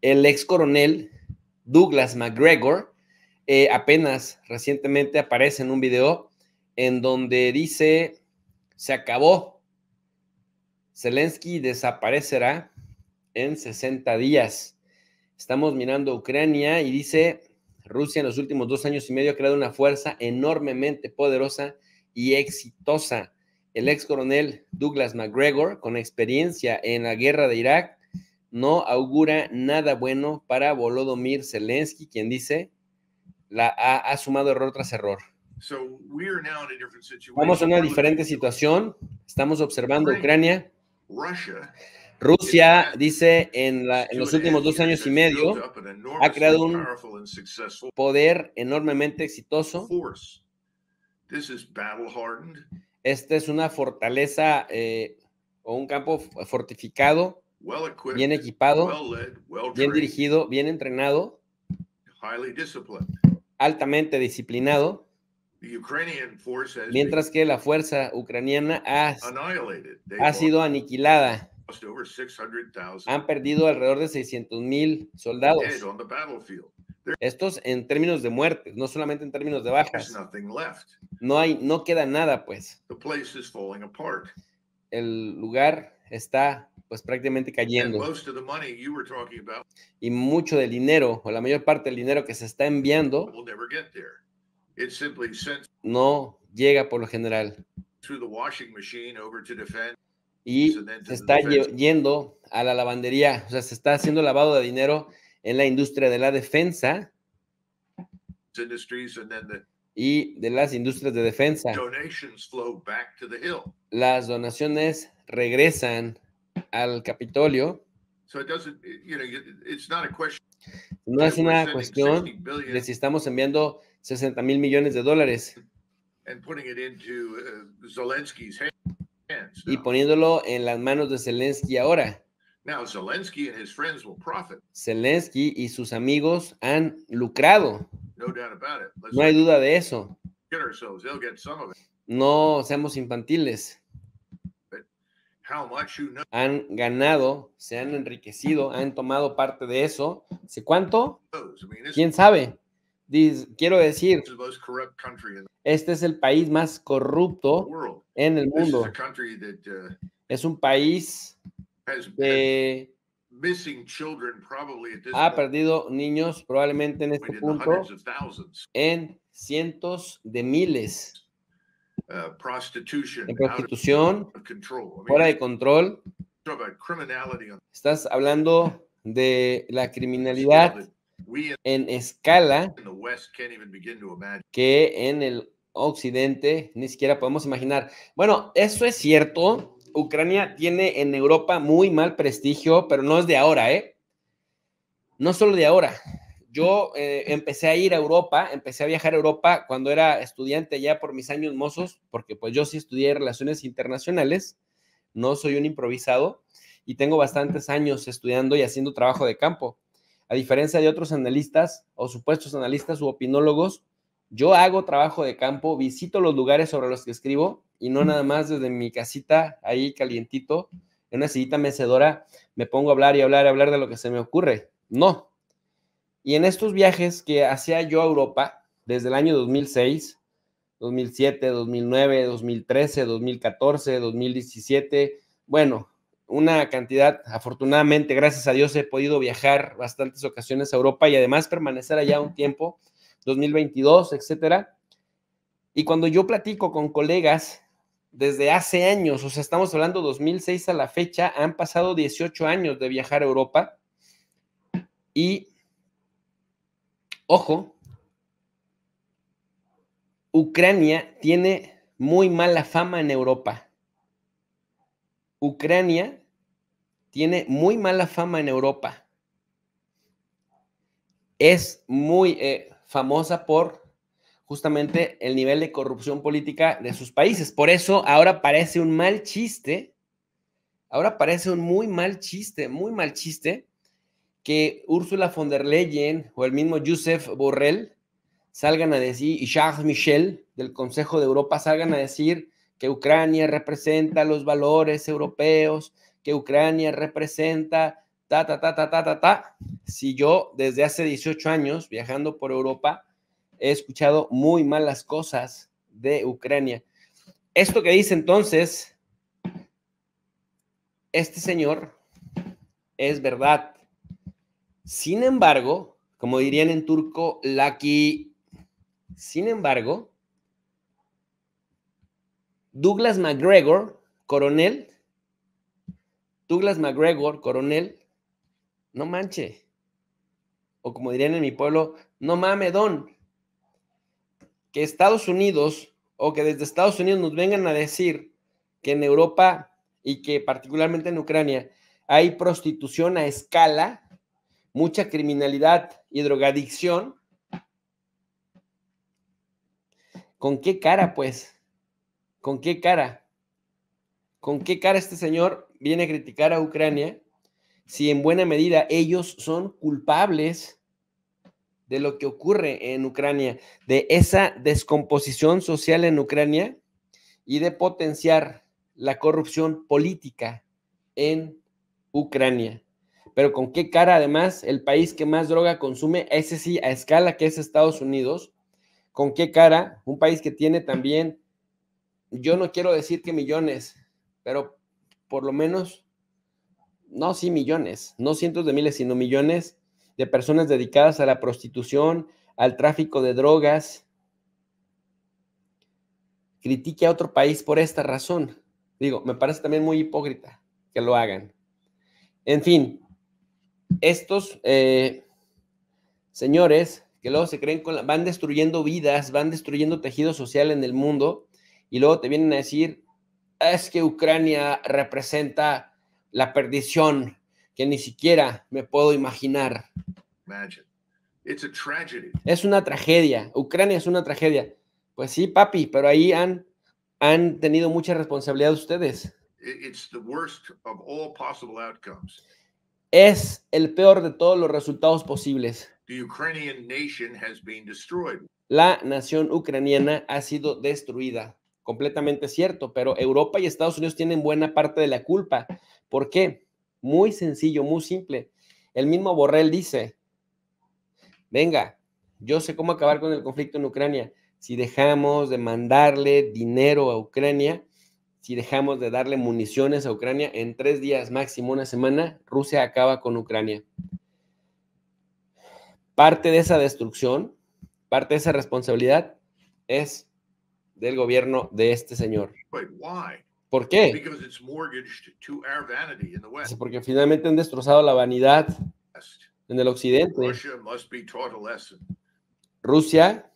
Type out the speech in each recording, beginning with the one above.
El ex coronel Douglas McGregor apenas recientemente aparece en un video en donde dice: se acabó, Zelensky desaparecerá en 60 días. Estamos mirando a Ucrania y dice: Rusia en los últimos 2 años y medio ha creado una fuerza enormemente poderosa y exitosa. El ex coronel Douglas McGregor, con experiencia en la guerra de Irak, no augura nada bueno para Volodymyr Zelensky, quien dice ha sumado error tras error. Vamos a una diferente situación. Estamos observando Ucrania. Rusia dice en los últimos 2 años y medio ha creado un poder enormemente exitoso. Esta es una fortaleza o un campo fortificado, bien equipado, bien dirigido, bien entrenado, altamente disciplinado, mientras que la fuerza ucraniana ha sido aniquilada. Han perdido alrededor de 600,000 soldados. Estos en términos de muertes, no solamente en términos de bajas. No queda nada, pues. El lugar está, pues, prácticamente cayendo. Y mucho del dinero, o la mayor parte del dinero que se está enviando, no llega por lo general. Y se está yendo a la lavandería, o sea, se está haciendo lavado de dinero en la industria de la defensa y de las industrias de defensa. Las donaciones regresan al Capitolio. No es una cuestión de si estamos enviando 60,000 millones de dólares y poniéndolo en las manos de Zelensky ahora. Zelensky y sus amigos han lucrado. No hay duda de eso. No seamos infantiles. Han ganado, se han enriquecido, han tomado parte de eso. ¿Sé cuánto? ¿Quién sabe? Quiero decir, este es el país más corrupto en el mundo. Es un país que ha perdido niños probablemente en este punto en cientos de miles. En prostitución, fuera de control. Estás hablando de la criminalidad en escala que en el occidente ni siquiera podemos imaginar. Bueno, eso es cierto. Ucrania tiene en Europa muy mal prestigio, pero no es de ahora, ¿eh? No solo de ahora. Yo empecé a ir a Europa, empecé a viajar a Europa cuando era estudiante ya por mis años mozos, porque pues yo sí estudié Relaciones Internacionales, no soy un improvisado, y tengo bastantes años estudiando y haciendo trabajo de campo. A diferencia de otros analistas o supuestos analistas u opinólogos, yo hago trabajo de campo, visito los lugares sobre los que escribo y no nada más desde mi casita ahí calientito, en una sillita mecedora, me pongo a hablar y hablar y hablar de lo que se me ocurre. No. Y en estos viajes que hacía yo a Europa, desde el año 2006, 2007, 2009, 2013, 2014, 2017, bueno, una cantidad, afortunadamente, gracias a Dios, he podido viajar bastantes ocasiones a Europa y además permanecer allá un tiempo, 2022, etcétera. Y cuando yo platico con colegas desde hace años, o sea, estamos hablando 2006 a la fecha, han pasado 18 años de viajar a Europa y, ojo, Ucrania tiene muy mala fama en Europa. Ucrania tiene muy mala fama en Europa. Es muy famosa por justamente el nivel de corrupción política de sus países. Por eso ahora parece un mal chiste, ahora parece un muy mal chiste que Ursula von der Leyen o el mismo Josep Borrell salgan a decir, y Charles Michel del Consejo de Europa salgan a decir que Ucrania representa los valores europeos, que Ucrania representa si yo desde hace 18 años, viajando por Europa, he escuchado muy malas cosas de Ucrania? Esto que dice entonces este señor es verdad. Sin embargo, como dirían en turco, Lucky, sin embargo, Douglas McGregor, coronel, no manche, o como dirían en mi pueblo, no mame, don, que Estados Unidos, o que desde Estados Unidos nos vengan a decir que en Europa y que particularmente en Ucrania hay prostitución a escala, mucha criminalidad y drogadicción. ¿Con qué cara, pues? ¿Con qué cara? ¿Con qué cara este señor viene a criticar a Ucrania si en buena medida ellos son culpables de lo que ocurre en Ucrania, de esa descomposición social en Ucrania y de potenciar la corrupción política en Ucrania? Pero ¿con qué cara además el país que más droga consume, ese sí a escala, que es Estados Unidos? ¿Con qué cara un país que tiene también, yo no quiero decir que millones, pero por lo menos, no, sí millones, no cientos de miles, sino millones de personas dedicadas a la prostitución, al tráfico de drogas, critique a otro país por esta razón? Digo, me parece también muy hipócrita que lo hagan. En fin, estos señores que luego se creen van destruyendo vidas, van destruyendo tejido social en el mundo y luego te vienen a decir, es que Ucrania representa la perdición que ni siquiera me puedo imaginar. Es una tragedia. Ucrania es una tragedia. Pues sí, papi, pero ahí han tenido mucha responsabilidad ustedes. Es el peor de todos los resultados posibles. La nación ucraniana ha sido destruida. Completamente cierto, pero Europa y Estados Unidos tienen buena parte de la culpa. ¿Por qué? Muy sencillo, muy simple. El mismo Borrell dice, venga, yo sé cómo acabar con el conflicto en Ucrania. Si dejamos de mandarle dinero a Ucrania, si dejamos de darle municiones a Ucrania, en 3 días, máximo una semana, Rusia acaba con Ucrania. Parte de esa destrucción, parte de esa responsabilidad es del gobierno de este señor. ¿Por qué? Porque finalmente han destrozado la vanidad en el occidente. Rusia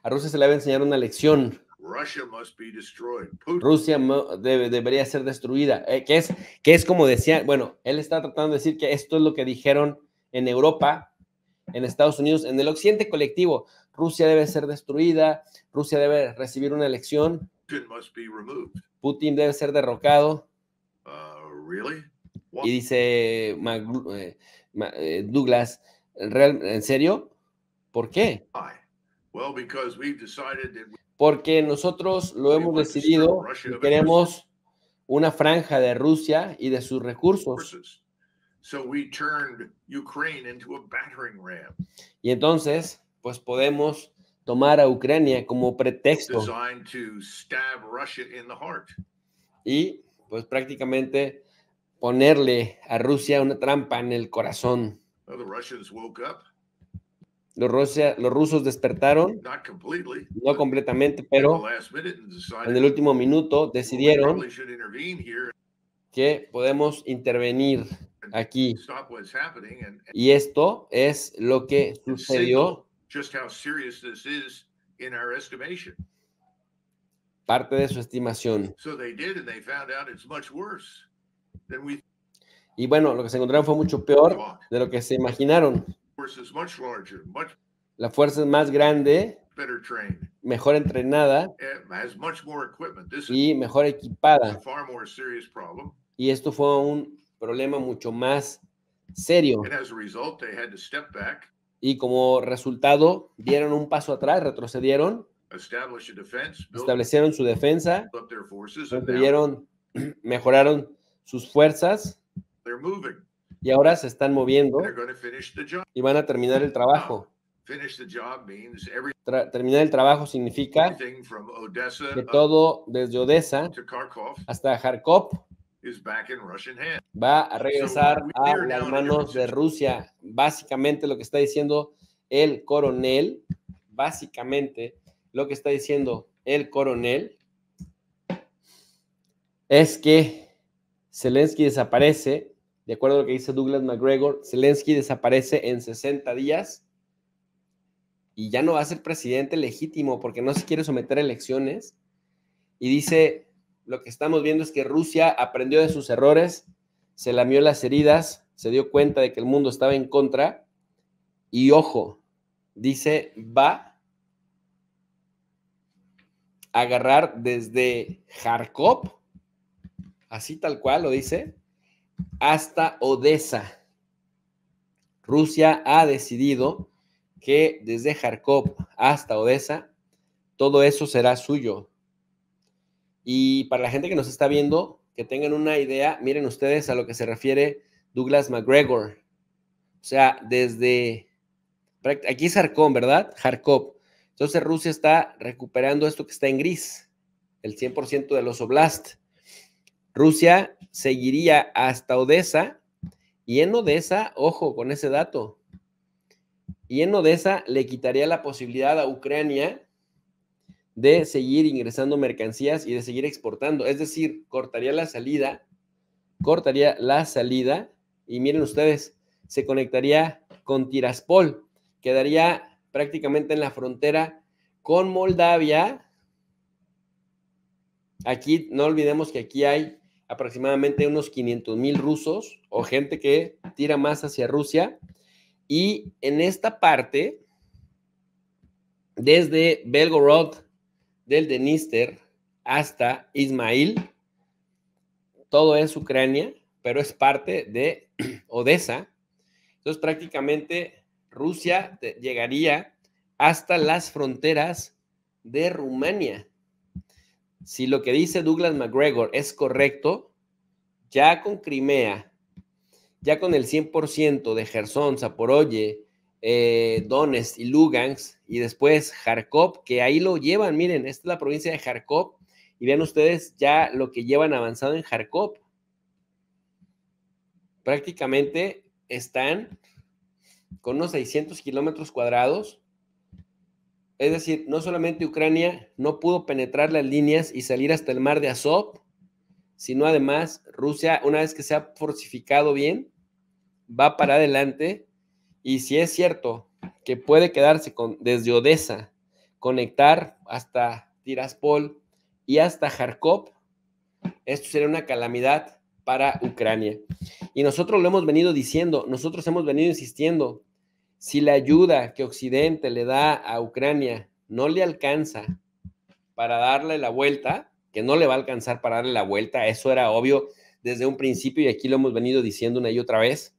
a Rusia se le debe enseñar una lección. Rusia debería ser destruida, que es como decía, bueno, él está tratando de decir que esto es lo que dijeron en Europa, en Estados Unidos, en el occidente colectivo. Rusia debe ser destruida, Rusia debe recibir una lección, Putin debe ser derrocado. Y dice Douglas, ¿en serio? ¿Por qué? Porque nosotros lo hemos decidido y queremos una franja de Rusia y de sus recursos. Y entonces, pues podemos tomar a Ucrania como pretexto y pues prácticamente ponerle a Rusia una trampa en el corazón. Los rusos despertaron, no completamente, pero en el último minuto decidieron que podemos intervenir aquí. Y esto es lo que sucedió. Parte de su estimación. Y bueno, lo que se encontraron fue mucho peor de lo que se imaginaron. La fuerza es más grande, mejor entrenada y mejor equipada. Y esto fue un problema mucho más serio. Y como resultado, dieron un paso atrás, retrocedieron, establecieron su defensa, mejoraron sus fuerzas y ahora se están moviendo y van a terminar el trabajo. Terminar el trabajo significa que todo desde Odessa hasta Kharkov va a regresar a las manos de Rusia. Básicamente lo que está diciendo el coronel, es que Zelensky desaparece, de acuerdo a lo que dice Douglas McGregor, Zelensky desaparece en 60 días y ya no va a ser presidente legítimo porque no se quiere someter a elecciones. Y dice, lo que estamos viendo es que Rusia aprendió de sus errores, se lamió las heridas, se dio cuenta de que el mundo estaba en contra y ojo, dice, va a agarrar desde Kharkov, así tal cual lo dice, hasta Odessa. Rusia ha decidido que desde Kharkov hasta Odessa, todo eso será suyo. Y para la gente que nos está viendo, que tengan una idea, miren ustedes a lo que se refiere Douglas McGregor. O sea, desde... Aquí es Kharkov, ¿verdad? Kharkov. Entonces Rusia está recuperando esto que está en gris, el 100% de los oblast. Rusia seguiría hasta Odessa y en Odessa, ojo con ese dato, y en Odessa le quitaría la posibilidad a Ucrania de seguir ingresando mercancías y de seguir exportando. Es decir, cortaría la salida y miren ustedes, se conectaría con Tiraspol, quedaría prácticamente en la frontera con Moldavia. Aquí, no olvidemos que aquí hay aproximadamente unos 500,000 rusos o gente que tira más hacia Rusia. Y en esta parte, desde Belgorod, del Dniester hasta Ismail, todo es Ucrania, pero es parte de Odessa. Entonces, prácticamente Rusia llegaría hasta las fronteras de Rumania. Si lo que dice Douglas McGregor es correcto, ya con Crimea, ya con el 100% de Jersón, Zaporozhye, Donetsk y Lugansk, y después Kharkov, que ahí lo llevan, miren, esta es la provincia de Kharkov, y vean ustedes ya lo que llevan avanzado en Kharkov. Prácticamente están con unos 600 kilómetros cuadrados. Es decir, no solamente Ucrania no pudo penetrar las líneas y salir hasta el mar de Azov, sino además Rusia, una vez que se ha fortificado bien, va para adelante. Y si es cierto que puede quedarse desde Odessa, conectar hasta Tiraspol y hasta Kharkov, esto sería una calamidad para Ucrania. Y nosotros lo hemos venido diciendo, nosotros hemos venido insistiendo, si la ayuda que Occidente le da a Ucrania no le alcanza para darle la vuelta, que no le va a alcanzar para darle la vuelta, eso era obvio desde un principio y aquí lo hemos venido diciendo una y otra vez,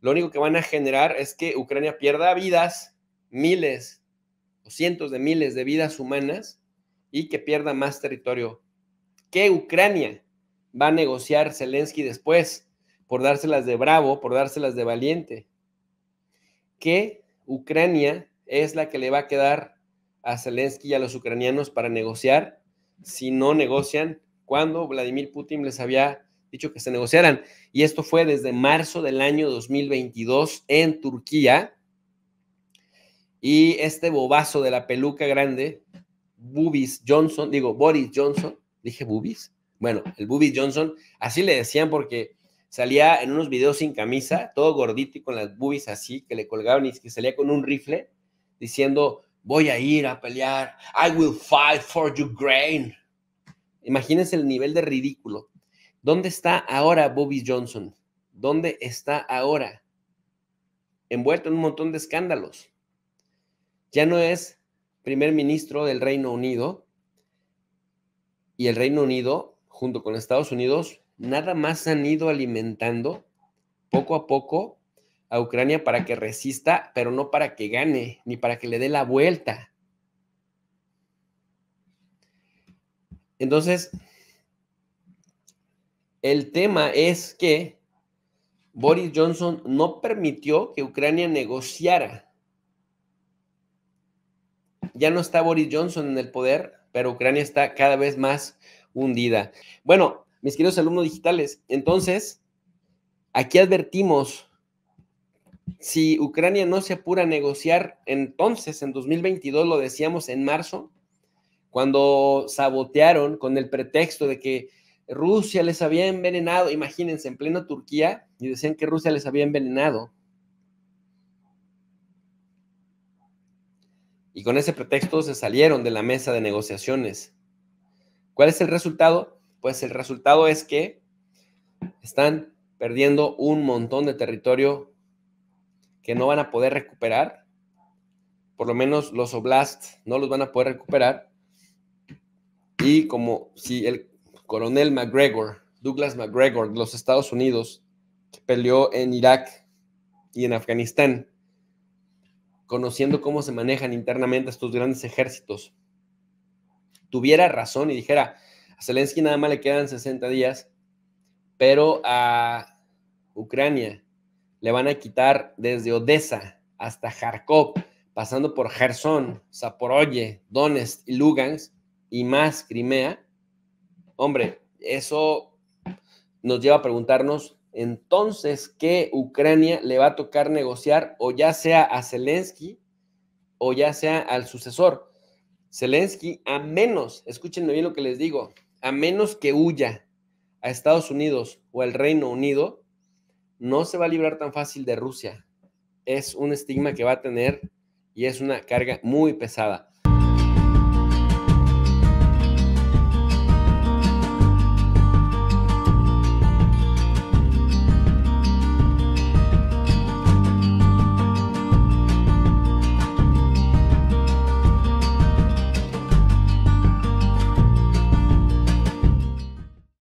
lo único que van a generar es que Ucrania pierda vidas, miles o cientos de miles de vidas humanas y que pierda más territorio. ¿Qué Ucrania va a negociar Zelensky después? Por dárselas de bravo, por dárselas de valiente. ¿Qué Ucrania es la que le va a quedar a Zelensky y a los ucranianos para negociar si no negocian cuando Vladimir Putin les había dicho que se negociaran? Y esto fue desde marzo del año 2022 en Turquía. Y este bobazo de la peluca grande, Boris Johnson, dije Bubis, bueno, el Boris Johnson, así le decían porque salía en unos videos sin camisa, todo gordito y con las boobies así, que le colgaban y que salía con un rifle diciendo, voy a ir a pelear, I will fight for Ukraine. Imagínense el nivel de ridículo. ¿Dónde está ahora Boris Johnson? ¿Dónde está ahora? Envuelto en un montón de escándalos. Ya no es primer ministro del Reino Unido y el Reino Unido, junto con Estados Unidos, nada más han ido alimentando poco a poco a Ucrania para que resista, pero no para que gane, ni para que le dé la vuelta. Entonces, el tema es que Boris Johnson no permitió que Ucrania negociara. Ya no está Boris Johnson en el poder, pero Ucrania está cada vez más hundida. Bueno, mis queridos alumnos digitales, entonces, aquí advertimos, si Ucrania no se apura a negociar, entonces en 2022, lo decíamos en marzo, cuando sabotearon con el pretexto de que Rusia les había envenenado, imagínense, en plena Turquía, y decían que Rusia les había envenenado. Y con ese pretexto se salieron de la mesa de negociaciones. ¿Cuál es el resultado? Pues el resultado es que están perdiendo un montón de territorio que no van a poder recuperar. Por lo menos los oblasts no los van a poder recuperar. Y como si el coronel McGregor, Douglas McGregor de los Estados Unidos, que peleó en Irak y en Afganistán, conociendo cómo se manejan internamente estos grandes ejércitos, tuviera razón y dijera, a Zelensky nada más le quedan 60 días, pero a Ucrania le van a quitar desde Odessa hasta Kharkov, pasando por Gerson, Zaporozhye, Donetsk y Lugansk, y más Crimea. Hombre, eso nos lleva a preguntarnos, entonces, ¿qué Ucrania le va a tocar negociar, o ya sea a Zelensky o ya sea al sucesor? Zelensky, a menos, escúchenme bien lo que les digo, a menos que huya a Estados Unidos o al Reino Unido, no se va a librar tan fácil de Rusia. Es un estigma que va a tener y es una carga muy pesada.